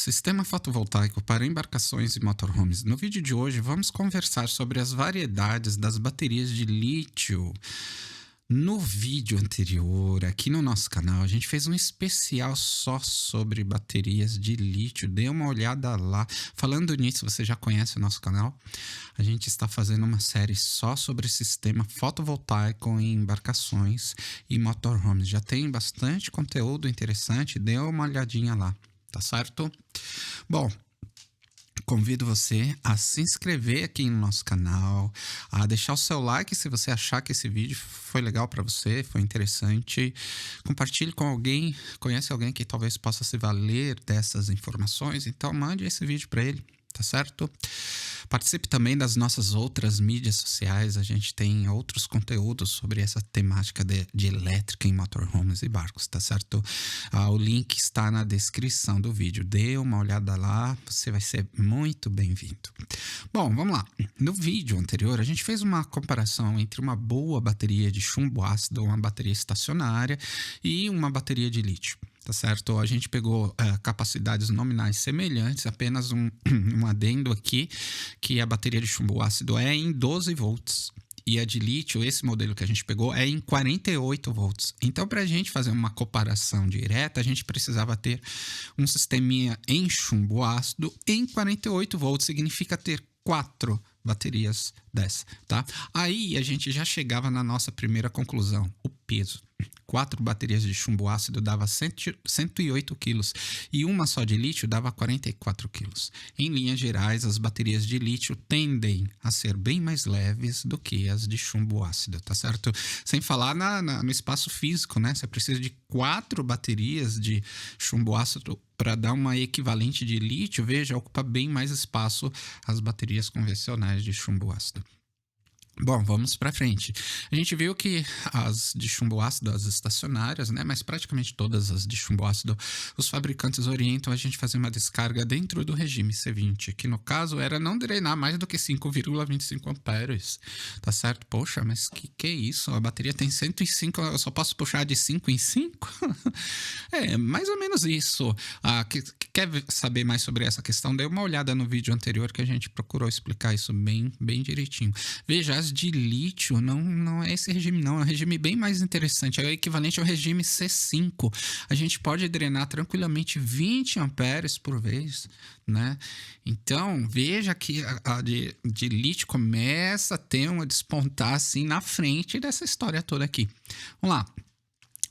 Sistema fotovoltaico para embarcações e motorhomes. No vídeo de hoje, vamos conversar sobre as variedades das baterias de lítio. No vídeo anterior, aqui no nosso canal, a gente fez um especial só sobre baterias de lítio. Dê uma olhada lá. Falando nisso, você já conhece o nosso canal? A gente está fazendo uma série só sobre sistema fotovoltaico em embarcações e motorhomes. Já tem bastante conteúdo interessante. Dê uma olhadinha lá. Tá certo? Bom, convido você a se inscrever aqui no nosso canal, a deixar o seu like se você achar que esse vídeo foi legal para você, foi interessante. Compartilhe com alguém, conhece alguém que talvez possa se valer dessas informações, então mande esse vídeo para ele. Tá certo? Participe também das nossas outras mídias sociais. A gente tem outros conteúdos sobre essa temática de elétrica em motorhomes e barcos, tá certo? O link está na descrição do vídeo. Dê uma olhada lá, você vai ser muito bem-vindo. Bom, vamos lá. No vídeo anterior, a gente fez uma comparação entre uma boa bateria de chumbo ácido, uma bateria estacionária e uma bateria de lítio. Tá certo? A gente pegou capacidades nominais semelhantes, apenas um adendo aqui, que a bateria de chumbo ácido é em 12 volts. E a de lítio, esse modelo que a gente pegou, é em 48 volts. Então, para a gente fazer uma comparação direta, a gente precisava ter um sisteminha em chumbo ácido em 48 volts. Significa ter 4 baterias dessa, tá? Aí a gente já chegava na nossa primeira conclusão, o peso. 4 baterias de chumbo ácido dava 108 quilos e uma só de lítio dava 44 quilos. Em linhas gerais, as baterias de lítio tendem a ser bem mais leves do que as de chumbo ácido, tá certo? Sem falar no espaço físico, né? Você precisa de 4 baterias de chumbo ácido para dar uma equivalente de lítio. Veja, ocupa bem mais espaço as baterias convencionais de chumbo ácido. Bom, vamos para frente. A gente viu que as de chumbo ácido, as estacionárias, né, mas praticamente todas as de chumbo ácido, os fabricantes orientam a gente a fazer uma descarga dentro do regime C20, que no caso era não drenar mais do que 5,25 amperes, tá certo? Poxa, mas que é isso? A bateria tem 105, eu só posso puxar de 5 em 5? É, mais ou menos isso. Quer saber mais sobre essa questão? Dê uma olhada no vídeo anterior que a gente procurou explicar isso bem direitinho. Veja, as de lítio não é esse regime não, é um regime bem mais interessante, é o equivalente ao regime C5. A gente pode drenar tranquilamente 20 amperes por vez, né? Então, veja que a de lítio começa a ter despontar assim na frente dessa história toda aqui. Vamos lá.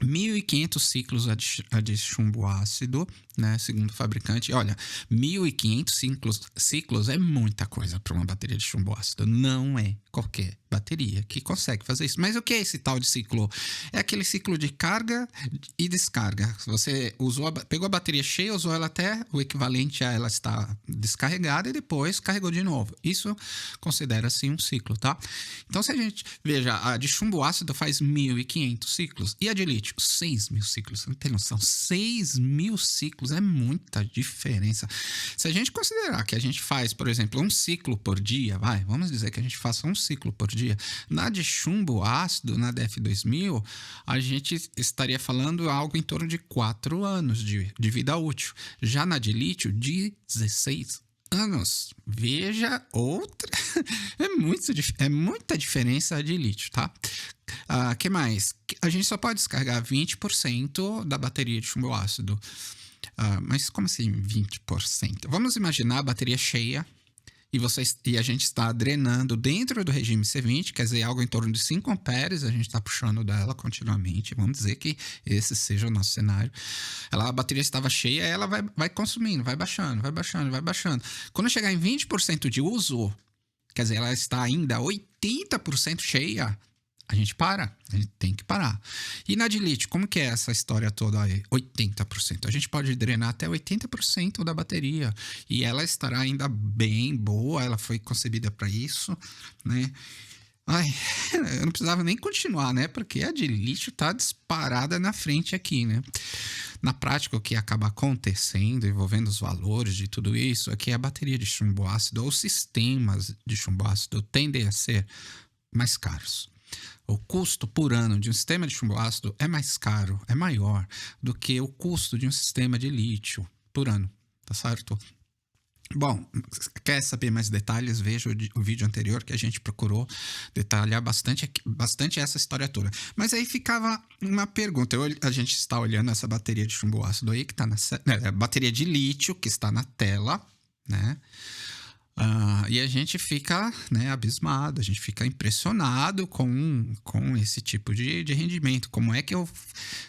1.500 ciclos a de chumbo ácido, né, segundo o fabricante. Olha, 1.500 ciclos é muita coisa para uma bateria de chumbo ácido. Não é qualquer bateria que consegue fazer isso. Mas o que é esse tal de ciclo? É aquele ciclo de carga e descarga. Você pegou a bateria cheia, usou ela até o equivalente a ela estar descarregada e depois carregou de novo. Isso considera-se um ciclo, tá? Então, se a gente veja, a de chumbo ácido faz 1.500 ciclos e a de lítio 6.000 ciclos. Você não tem noção? 6.000 ciclos é muita diferença. Se a gente considerar que a gente faz, por exemplo, um ciclo por dia, vamos dizer que a gente faça um ciclo por dia, na de chumbo ácido, na DF2000, a gente estaria falando algo em torno de 4 anos de vida útil. Já na de lítio, 16 anos. Veja outra. É muita diferença de lítio, tá? Que mais? A gente só pode descarregar 20% da bateria de chumbo ácido. Mas como assim 20%? Vamos imaginar a bateria cheia e a gente está drenando dentro do regime C20, quer dizer, algo em torno de 5 amperes, a gente está puxando dela continuamente. Vamos dizer que esse seja o nosso cenário. A bateria estava cheia, ela vai consumindo, vai baixando. Quando chegar em 20% de uso, quer dizer, ela está ainda 80% cheia, a gente tem que parar. E na de lítio, como que é essa história toda aí? 80%. A gente pode drenar até 80% da bateria e ela estará ainda bem boa, ela foi concebida para isso, né? Eu não precisava nem continuar, né? Porque a de lítio tá disparada na frente aqui, né? Na prática, o que acaba acontecendo, envolvendo os valores de tudo isso, é que a bateria de chumbo ácido ou sistemas de chumbo ácido tendem a ser mais caros. O custo por ano de um sistema de chumbo ácido é mais caro, é maior do que o custo de um sistema de lítio por ano. tá certo? Bom, quer saber mais detalhes? Veja o vídeo anterior que a gente procurou detalhar bastante essa história toda. Mas aí ficava uma pergunta. A gente está olhando essa bateria de chumbo ácido aí, que está a bateria de lítio, que está na tela, né? E a gente fica, né, abismado, a gente fica impressionado com esse tipo de rendimento. Como é que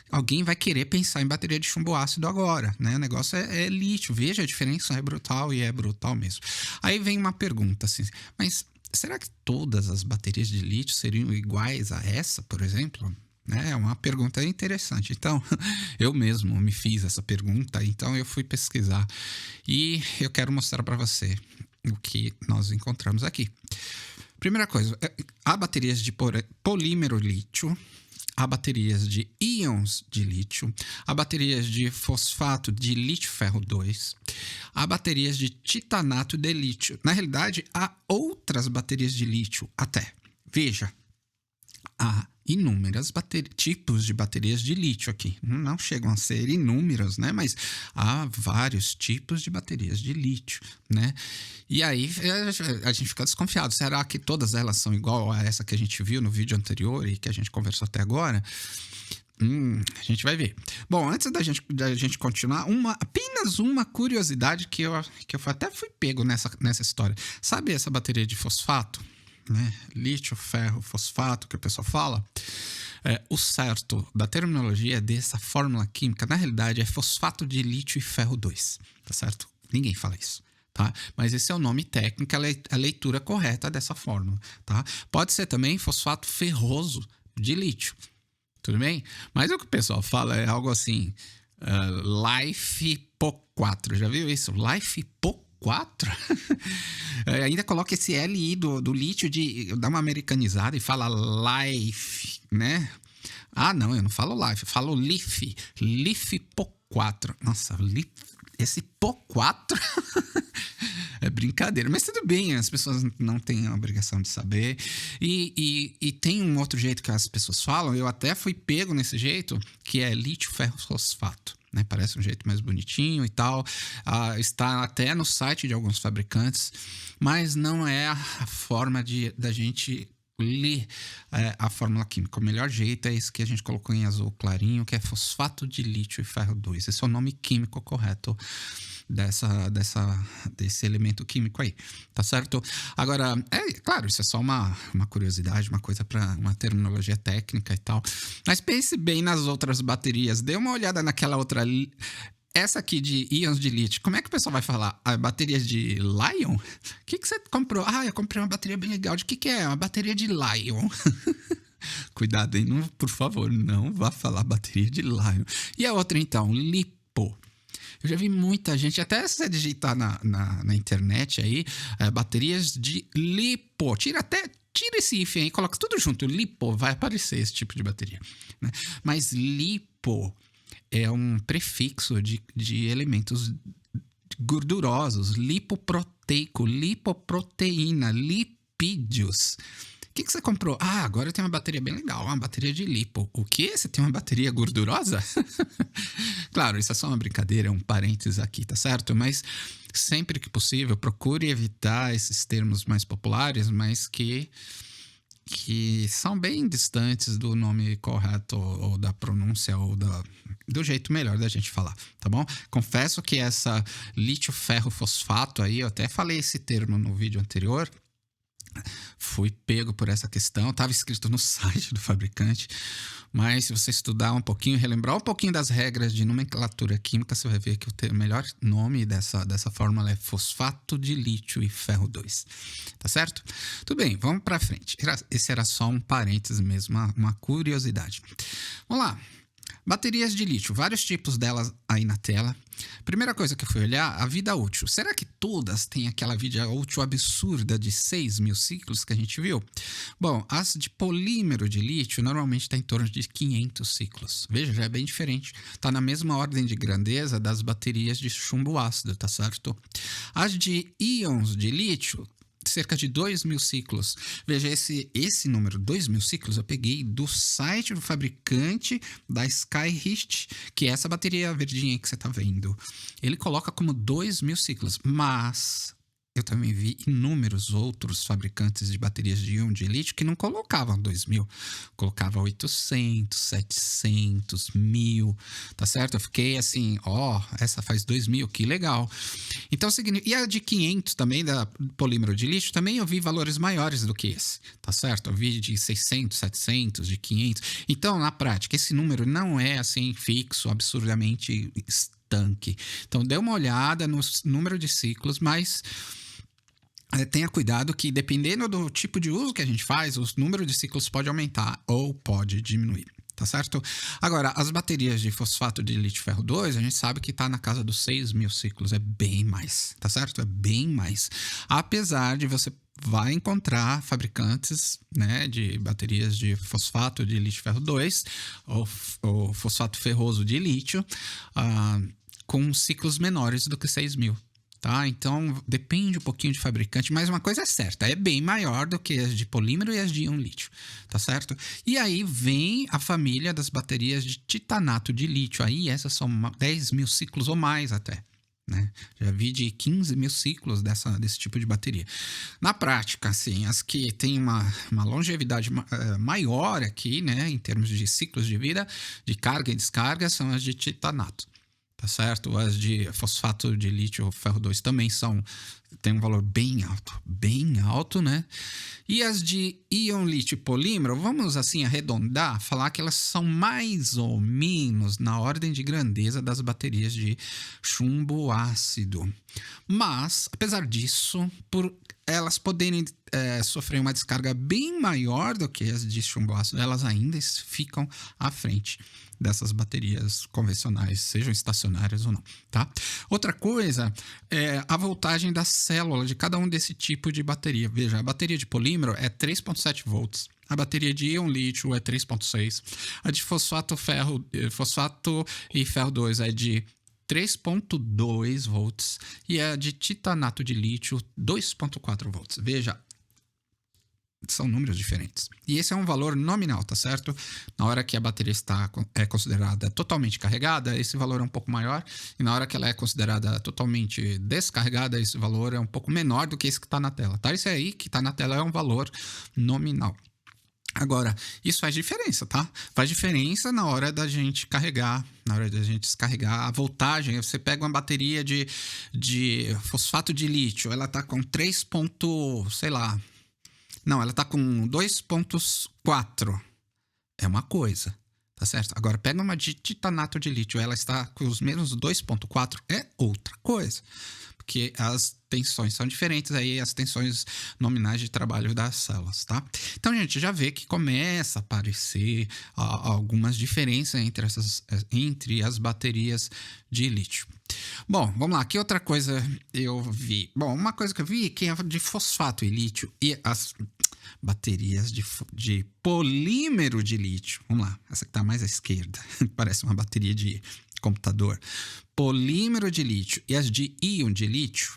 alguém vai querer pensar em bateria de chumbo ácido agora, né? O negócio é lítio, veja a diferença, é brutal e é brutal mesmo. Aí vem uma pergunta assim, mas será que todas as baterias de lítio seriam iguais a essa, por exemplo? É uma pergunta interessante. Então, eu mesmo me fiz essa pergunta, então eu fui pesquisar e eu quero mostrar para você o que nós encontramos aqui. Primeira coisa, há baterias de polímero lítio, há baterias de íons de lítio, há baterias de fosfato de lítio-ferro 2, há baterias de titanato de lítio. Na realidade, há outras baterias de lítio até. Veja, há inúmeros tipos de baterias de lítio aqui. Não chegam a ser inúmeros, né? Mas há vários tipos de baterias de lítio, né? E aí a gente fica desconfiado. Será que todas elas são igual a essa que a gente viu no vídeo anterior e que a gente conversou até agora? A gente vai ver. Bom, antes da gente continuar, apenas uma curiosidade que eu até fui pego nessa história. Sabe essa bateria de fosfato? Né? Lítio, ferro, fosfato, que o pessoal fala. O certo da terminologia dessa fórmula química, na realidade, é fosfato de lítio e ferro 2, tá certo? Ninguém fala isso, tá? Mas esse é o nome técnico, a leitura correta dessa fórmula, tá? Pode ser também fosfato ferroso de lítio, tudo bem? Mas o que o pessoal fala é algo assim, LiFePO4, já viu isso? LiFePO4? Ainda coloca esse LI do lítio, dá uma americanizada e fala Life, né? Não, eu não falo Life, eu falo LiFePO4. Nossa, esse PO4 é brincadeira, mas tudo bem, as pessoas não têm a obrigação de saber. E tem um outro jeito que as pessoas falam, eu até fui pego nesse jeito, que é lítio-ferro-fosfato. Né? Parece um jeito mais bonitinho e tal. Está até no site de alguns fabricantes, mas não é a forma da gente ler a fórmula química. O melhor jeito é esse que a gente colocou em azul clarinho, que é fosfato de lítio e ferro 2. Esse é o nome químico correto desse elemento químico aí, tá certo? Agora, claro, isso é só uma curiosidade, uma coisa para uma terminologia técnica e tal. Mas pense bem nas outras baterias. Dê uma olhada naquela outra. Essa aqui de íons de lítio, como é que o pessoal vai falar? A bateria de Lion? O que você comprou? Eu comprei uma bateria bem legal. De que é? Uma bateria de Lion. Cuidado, hein? Por favor, não vá falar bateria de Lion. E a outra, então, Lipo. Eu já vi muita gente, até se você digitar na internet aí, baterias de LiPo. Tira esse hífen aí, coloca tudo junto, LiPo, vai aparecer esse tipo de bateria. Né? Mas LiPo é um prefixo de elementos gordurosos, lipoproteico, lipoproteína, lipídios. O que você comprou? Agora eu tenho uma bateria bem legal, uma bateria de lipo. O quê? Você tem uma bateria gordurosa? Claro, isso é só uma brincadeira, um parênteses aqui, tá certo? Mas sempre que possível, procure evitar esses termos mais populares, mas que são bem distantes do nome correto ou da pronúncia ou do jeito melhor da gente falar, tá bom? Confesso que essa lítio-ferro-fosfato aí, eu até falei esse termo no vídeo anterior, fui pego por essa questão, estava escrito no site do fabricante, mas se você estudar um pouquinho, relembrar um pouquinho das regras de nomenclatura química, você vai ver que o melhor nome dessa fórmula é fosfato de lítio e ferro 2, tá certo? Tudo bem, vamos para frente. Esse era só um parênteses mesmo, uma curiosidade. Vamos lá. Baterias de lítio, vários tipos delas aí na tela. Primeira coisa que eu fui olhar, a vida útil. Será que todas têm aquela vida útil absurda de 6.000 ciclos que a gente viu? Bom, as de polímero de lítio normalmente está em torno de 500 ciclos. Veja, já é bem diferente. Está na mesma ordem de grandeza das baterias de chumbo ácido, tá certo? As de íons de lítio cerca de 2.000 ciclos. Veja, esse número, 2.000 ciclos, eu peguei do site do fabricante da Skyhist, que é essa bateria verdinha que você está vendo. Ele coloca como 2.000 ciclos, mas eu também vi inúmeros outros fabricantes de baterias de íon de lítio que não colocavam 2.000, colocava 800, 700, 1.000, tá certo? Eu fiquei assim, essa faz 2.000, que legal. Então, e a de 500 também, da polímero de lítio, também eu vi valores maiores do que esse, tá certo? Eu vi de 600, 700, de 500. Então, na prática, esse número não é assim fixo, absurdamente estanque. Então, dê uma olhada no número de ciclos, mas tenha cuidado que, dependendo do tipo de uso que a gente faz, o número de ciclos pode aumentar ou pode diminuir, tá certo? Agora, as baterias de fosfato de lítio ferro 2, a gente sabe que está na casa dos 6.000 ciclos, é bem mais, tá certo? É bem mais. Apesar de você vai encontrar fabricantes, né, de baterias de fosfato de lítio ferro 2 ou fosfato ferroso de lítio com ciclos menores do que 6.000. Tá? Então, depende um pouquinho de fabricante, mas uma coisa é certa, é bem maior do que as de polímero e as de íon lítio, tá certo? E aí vem a família das baterias de titanato de lítio, aí essas são 10.000 ciclos ou mais até, né? Já vi de 15.000 ciclos desse tipo de bateria. Na prática, assim, as que têm uma longevidade maior aqui, né, em termos de ciclos de vida, de carga e descarga, são as de titanato. Tá certo? As de fosfato de lítio ferro 2 também tem um valor bem alto, né? E as de íon lítio polímero, vamos assim arredondar, falar que elas são mais ou menos na ordem de grandeza das baterias de chumbo ácido. Mas, apesar disso, por elas poderem sofrer uma descarga bem maior do que as de chumbo ácido, elas ainda ficam à frente dessas baterias convencionais, sejam estacionárias ou não, tá? Outra coisa é a voltagem da célula de cada um desse tipo de bateria. Veja, a bateria de polímero é 3.7 volts. A bateria de íon lítio é 3.6. A de fosfato e ferro 2 é de 3.2 volts e a de titanato de lítio 2.4 volts. Veja, são números diferentes. E esse é um valor nominal, tá certo? Na hora que a bateria é considerada totalmente carregada, esse valor é um pouco maior. E na hora que ela é considerada totalmente descarregada, esse valor é um pouco menor do que esse que está na tela, tá? Esse aí que está na tela é um valor nominal. Agora, isso faz diferença, tá? Faz diferença na hora da gente carregar, na hora da gente descarregar a voltagem. Você pega uma bateria de fosfato de lítio, ela tá com 3. Sei lá. Não, ela tá com 2.4. É uma coisa, tá certo? Agora, pega uma de titanato de lítio, ela está com os menos 2.4, é outra coisa. Porque as tensões são diferentes, aí as tensões nominais de trabalho das células, tá? Então, a gente já vê que começa a aparecer algumas diferenças entre as baterias de lítio. Bom, vamos lá. Que outra coisa eu vi? Bom, uma coisa que eu vi que é de fosfato e lítio e as baterias de polímero de lítio. Vamos lá. Essa que está mais à esquerda. Parece uma bateria de computador. Polímero de lítio e as de íon de lítio,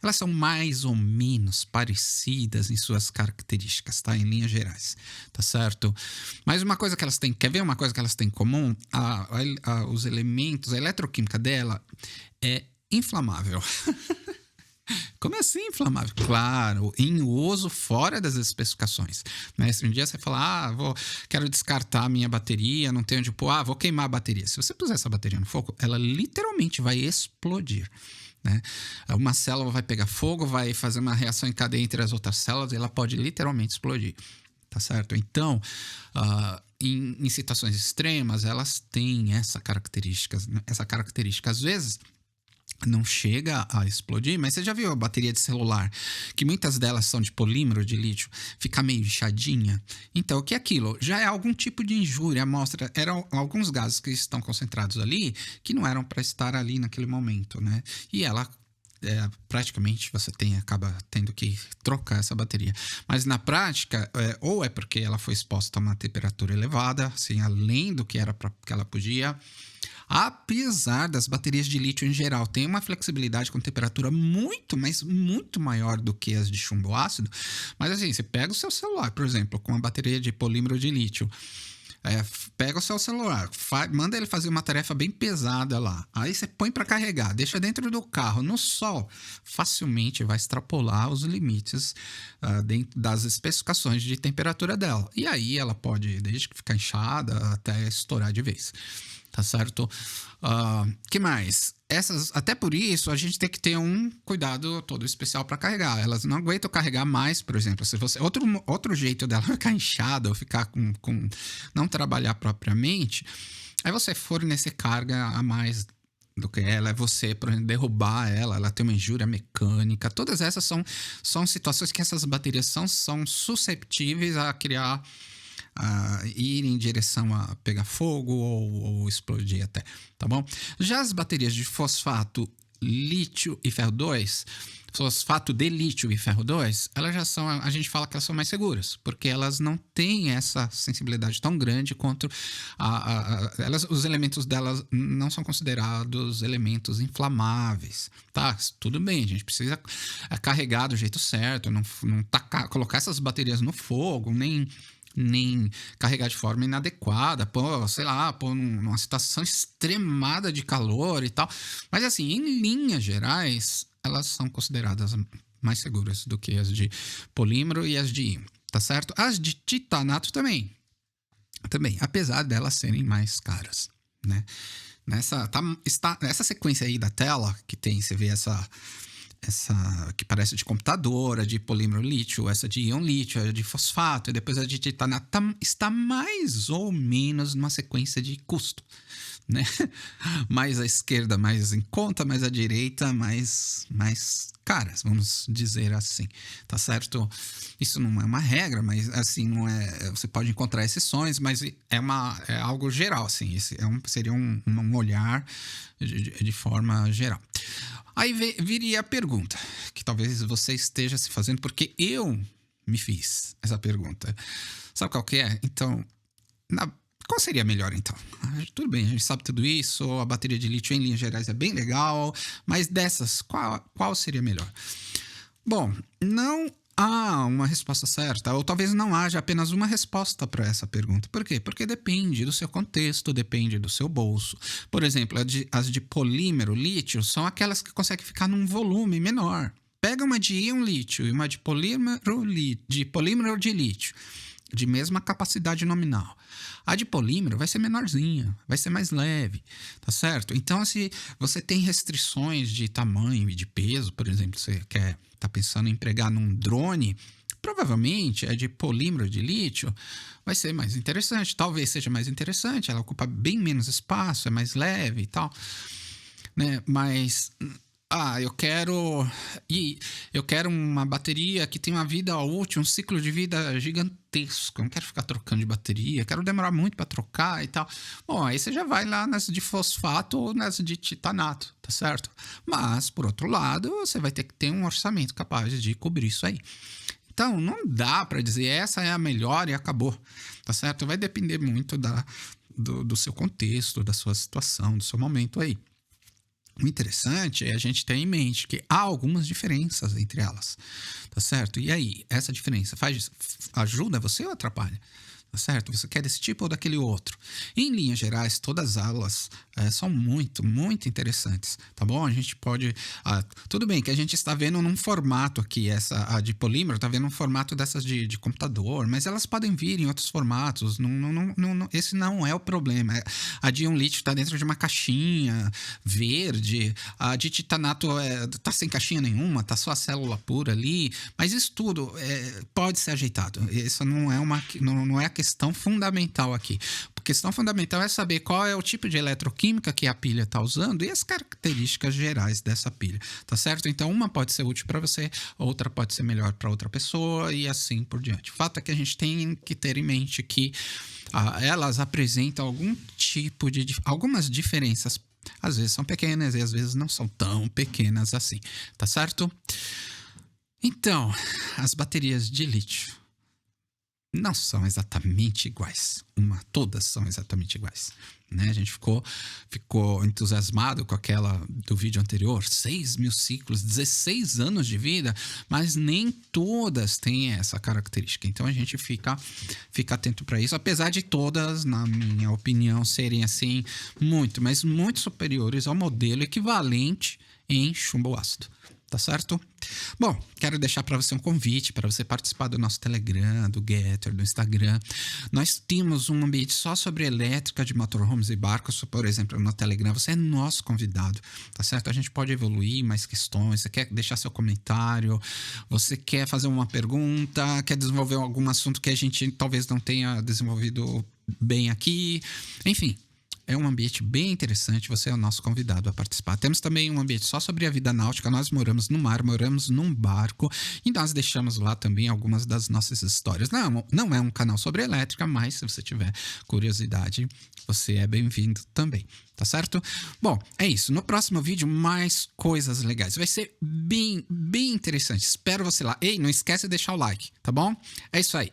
elas são mais ou menos parecidas em suas características, tá? Em linhas gerais, tá certo? Mas uma coisa que elas têm, quer ver uma coisa que elas têm em comum? Os elementos, a eletroquímica dela é inflamável. Como assim inflamável? Claro, em uso fora das especificações. Né? Se um dia você falar, quero descartar a minha bateria, não tenho onde pôr, vou queimar a bateria. Se você puser essa bateria no fogo, ela literalmente vai explodir. Né? Uma célula vai pegar fogo, vai fazer uma reação em cadeia entre as outras células e ela pode literalmente explodir. Tá certo? Então, em situações extremas, elas têm essa característica. Às vezes, não chega a explodir, mas você já viu a bateria de celular, que muitas delas são de polímero de lítio, fica meio inchadinha? Então, o que é aquilo? Já é algum tipo de injúria, eram alguns gases que estão concentrados ali, que não eram para estar ali naquele momento, né? E ela praticamente você acaba tendo que trocar essa bateria. Mas na prática, ou é porque ela foi exposta a uma temperatura elevada, assim, além do que era que ela podia, Apesar das baterias de lítio em geral terem uma flexibilidade com temperatura muito, mas muito maior do que as de chumbo ácido, mas assim, você pega o seu celular, por exemplo, com a bateria de polímero de lítio, pega o seu celular, manda ele fazer uma tarefa bem pesada lá. Aí você põe para carregar, deixa dentro do carro, no sol, facilmente vai extrapolar os limites dentro das especificações de temperatura dela. E aí ela pode, desde que ficar inchada até estourar de vez. Tá certo? Que mais? Até por isso, a gente tem que ter um cuidado todo especial para carregar. Elas não aguentam carregar mais, por exemplo. Se você outro jeito dela ficar inchada ou ficar não trabalhar propriamente, aí você fornecer carga a mais do que ela, é você, por exemplo, derrubar ela tem uma injúria mecânica. Todas essas são situações que essas baterias são susceptíveis a criar, ir em direção a pegar fogo ou explodir até, tá bom? Já as baterias de fosfato, lítio e ferro 2, fosfato de lítio e ferro 2, elas já são, a gente fala que elas são mais seguras, porque elas não têm essa sensibilidade tão grande quanto os elementos delas não são considerados elementos inflamáveis, tá? Tudo bem, a gente precisa carregar do jeito certo, não colocar essas baterias no fogo, nem carregar de forma inadequada, sei lá, numa situação extremada de calor e tal. Mas assim, em linhas gerais, elas são consideradas mais seguras do que as de polímero e as de ímã, tá certo? As de titanato também, apesar delas serem mais caras, né? Nessa sequência aí da tela que tem, você vê essa que parece de computador, a de polímero lítio, essa de íon lítio, a de fosfato, e depois a de titanato, está mais ou menos numa sequência de custo, né? Mais à esquerda, mais em conta, mais à direita, mais caras, vamos dizer assim, tá certo? Isso não é uma regra, mas assim, não é. Você pode encontrar exceções, mas é algo geral, assim. Seria um olhar de forma geral. Aí viria a pergunta, que talvez você esteja se fazendo, porque eu me fiz essa pergunta. Sabe qual que é? Então, qual seria melhor, então? Tudo bem, a gente sabe tudo isso, a bateria de lítio em linhas gerais é bem legal, mas dessas, qual seria melhor? Bom, não há uma resposta certa, ou talvez não haja apenas uma resposta para essa pergunta. Por quê? Porque depende do seu contexto, depende do seu bolso. Por exemplo, as de polímero lítio são aquelas que conseguem ficar num volume menor. Pega uma de íon lítio e uma de polímero de lítio, de mesma capacidade nominal. A de polímero vai ser menorzinha, vai ser mais leve, tá certo? Então, se você tem restrições de tamanho e de peso, por exemplo, você tá pensando em empregar num drone, provavelmente a de polímero de lítio vai ser mais interessante. Talvez seja mais interessante, ela ocupa bem menos espaço, é mais leve e tal, né? Mas eu quero uma bateria que tenha uma vida útil, um ciclo de vida gigantesco. Eu não quero ficar trocando de bateria, quero demorar muito para trocar e tal. Bom, aí você já vai lá nas de fosfato ou nas de titanato, tá certo? Mas, por outro lado, você vai ter que ter um orçamento capaz de cobrir isso aí. Então, não dá para dizer essa é a melhor e acabou, tá certo? Vai depender muito do seu contexto, da sua situação, do seu momento aí. O interessante é a gente ter em mente que há algumas diferenças entre elas, tá certo? E aí, essa diferença ajuda você ou atrapalha? Tá certo? Você quer desse tipo ou daquele outro? Em linhas gerais, todas elas são muito, muito interessantes, tá bom? A gente pode... tudo bem que a gente está vendo num formato aqui, a de polímero está vendo um formato dessas de computador, mas elas podem vir em outros formatos, esse não é o problema. A de íon lítio está dentro de uma caixinha verde, a de titanato está sem caixinha nenhuma, está só a célula pura ali, mas isso tudo pode ser ajeitado. Isso não é a questão fundamental aqui. A questão fundamental é saber qual é o tipo de eletroquímica que a pilha está usando e as características gerais dessa pilha, tá certo? Então, uma pode ser útil para você, outra pode ser melhor para outra pessoa e assim por diante. O fato é que a gente tem que ter em mente que elas apresentam algum tipo de... algumas diferenças. Às vezes são pequenas e às vezes não são tão pequenas assim, tá certo? Então, as baterias de lítio. não são exatamente iguais. Todas são exatamente iguais. Né? A gente ficou entusiasmado com aquela do vídeo anterior, 6.000 ciclos, 16 anos de vida, mas nem todas têm essa característica. Então a gente fica atento para isso, apesar de todas, na minha opinião, serem assim mas muito superiores ao modelo equivalente em chumbo ácido. Tá certo? Bom, quero deixar para você um convite para você participar do nosso Telegram, do Getter, do Instagram. Nós temos um ambiente só sobre elétrica de motorhomes e barcos, por exemplo, no Telegram. Você é nosso convidado, tá certo? A gente pode evoluir mais questões. Você quer deixar seu comentário? Você quer fazer uma pergunta? Quer desenvolver algum assunto que a gente talvez não tenha desenvolvido bem aqui? Enfim. É um ambiente bem interessante, você é o nosso convidado a participar. Temos também um ambiente só sobre a vida náutica, nós moramos no mar, moramos num barco e nós deixamos lá também algumas das nossas histórias. Não é um canal sobre elétrica, mas se você tiver curiosidade, você é bem-vindo também, tá certo? Bom, é isso. No próximo vídeo, mais coisas legais. Vai ser bem interessante. Espero você lá. Ei, não esquece de deixar o like, tá bom? É isso aí.